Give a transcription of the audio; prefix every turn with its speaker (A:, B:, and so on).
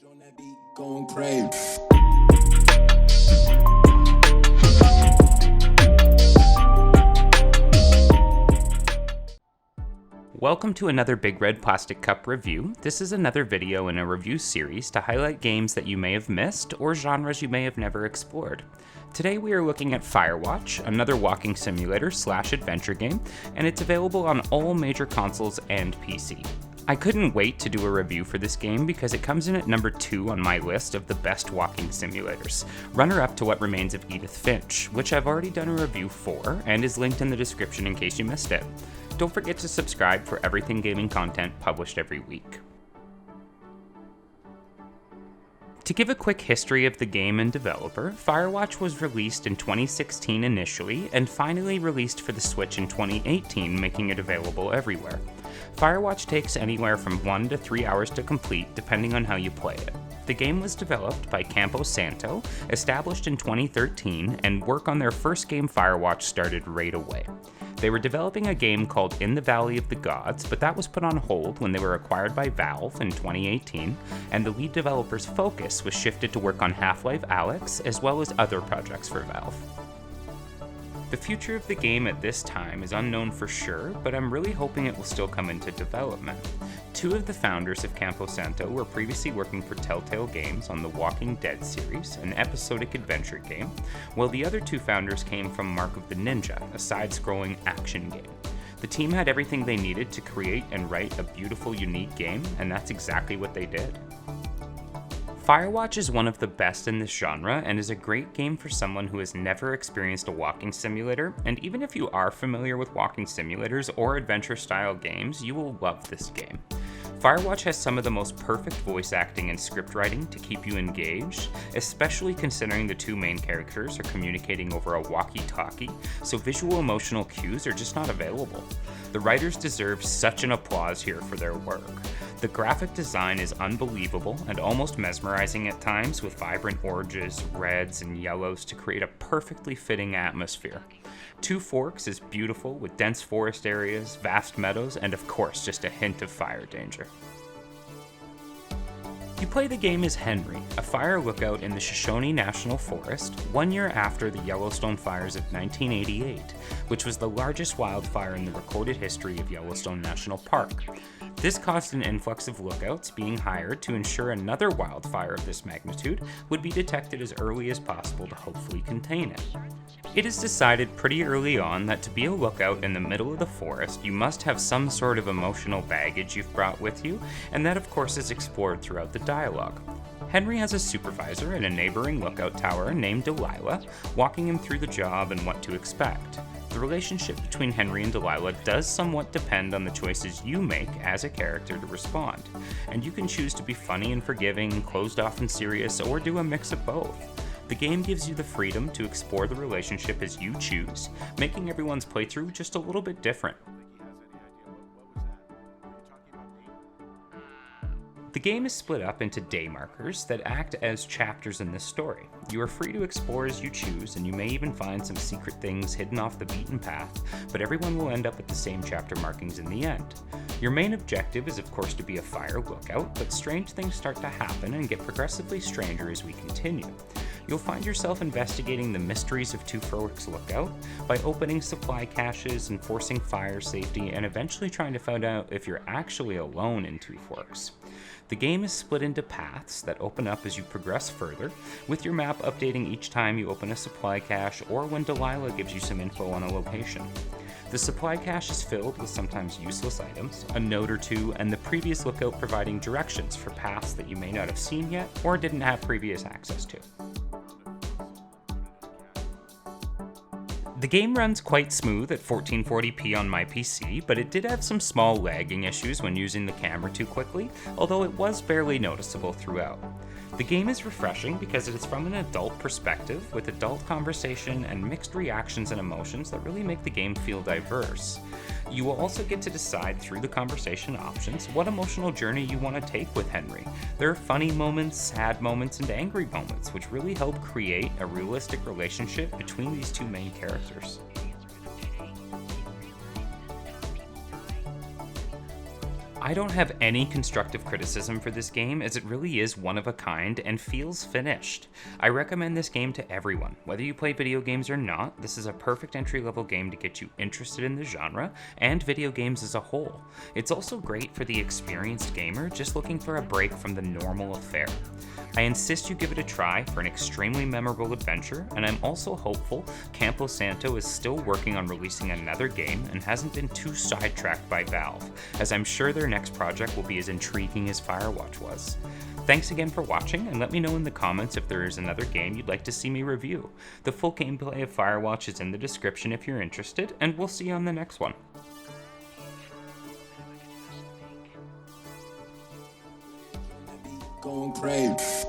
A: On that beat, going crazy.
B: Welcome to another Big Red Plastic Cup review. This is another video in a review series to highlight games that you may have missed or genres you may have never explored. Today we are looking at Firewatch, another walking simulator / adventure game, and it's available on all major consoles and PC. I couldn't wait to do a review for this game because it comes in at number 2 on my list of the best walking simulators, runner-up to What Remains of Edith Finch, which I've already done a review for and is linked in the description in case you missed it. Don't forget to subscribe for everything gaming content published every week. To give a quick history of the game and developer, Firewatch was released in 2016 initially, and finally released for the Switch in 2018, making it available everywhere. Firewatch takes anywhere from 1 to 3 hours to complete, depending on how you play it. The game was developed by Campo Santo, established in 2013, and work on their first game Firewatch started right away. They were developing a game called In the Valley of the Gods, but that was put on hold when they were acquired by Valve in 2018, and the lead developer's focus was shifted to work on Half-Life Alyx, as well as other projects for Valve. The future of the game at this time is unknown for sure, but I'm really hoping it will still come into development. 2 of the founders of Campo Santo were previously working for Telltale Games on the Walking Dead series, an episodic adventure game, while the other 2 founders came from Mark of the Ninja, a side-scrolling action game. The team had everything they needed to create and write a beautiful, unique game, and that's exactly what they did. Firewatch is one of the best in this genre and is a great game for someone who has never experienced a walking simulator, and even if you are familiar with walking simulators or adventure-style games, you will love this game. Firewatch has some of the most perfect voice acting and script writing to keep you engaged, especially considering the 2 main characters are communicating over a walkie-talkie, so visual emotional cues are just not available. The writers deserve such an applause here for their work. The graphic design is unbelievable and almost mesmerizing at times, with vibrant oranges, reds, and yellows to create a perfectly fitting atmosphere. Two Forks is beautiful with dense forest areas, vast meadows, and of course just a hint of fire danger. You play the game as Henry, a fire lookout in the Shoshone National Forest, 1 year after the Yellowstone fires of 1988, which was the largest wildfire in the recorded history of Yellowstone National Park. This caused an influx of lookouts being hired to ensure another wildfire of this magnitude would be detected as early as possible to hopefully contain it. It is decided pretty early on that to be a lookout in the middle of the forest, you must have some sort of emotional baggage you've brought with you, and that of course is explored throughout the dialogue. Henry has a supervisor in a neighboring lookout tower named Delilah, walking him through the job and what to expect. The relationship between Henry and Delilah does somewhat depend on the choices you make as a character to respond, and you can choose to be funny and forgiving, closed off and serious, or do a mix of both. The game gives you the freedom to explore the relationship as you choose, making everyone's playthrough just a little bit different. The game is split up into day markers that act as chapters in this story. You are free to explore as you choose, and you may even find some secret things hidden off the beaten path, but everyone will end up at the same chapter markings in the end. Your main objective is of course to be a fire lookout, but strange things start to happen and get progressively stranger as we continue. You'll find yourself investigating the mysteries of Two Forks Lookout by opening supply caches, enforcing fire safety, and eventually trying to find out if you're actually alone in Two Forks. The game is split into paths that open up as you progress further, with your map updating each time you open a supply cache or when Delilah gives you some info on a location. The supply cache is filled with sometimes useless items, a note or two, and the previous lookout providing directions for paths that you may not have seen yet or didn't have previous access to. The game runs quite smooth at 1440p on my PC, but it did have some small lagging issues when using the camera too quickly, although it was barely noticeable throughout. The game is refreshing because it is from an adult perspective, with adult conversation and mixed reactions and emotions that really make the game feel diverse. You will also get to decide through the conversation options what emotional journey you want to take with Henry. There are funny moments, sad moments, and angry moments, which really help create a realistic relationship between these 2 main characters. I don't have any constructive criticism for this game, as it really is one of a kind and feels finished. I recommend this game to everyone. Whether you play video games or not, this is a perfect entry-level game to get you interested in the genre and video games as a whole. It's also great for the experienced gamer just looking for a break from the normal affair. I insist you give it a try for an extremely memorable adventure, and I'm also hopeful Campo Santo is still working on releasing another game and hasn't been too sidetracked by Valve, as I'm sure their next project will be as intriguing as Firewatch was. Thanks again for watching, and let me know in the comments if there is another game you'd like to see me review. The full gameplay of Firewatch is in the description if you're interested, and we'll see you on the next one.
A: Going crazy.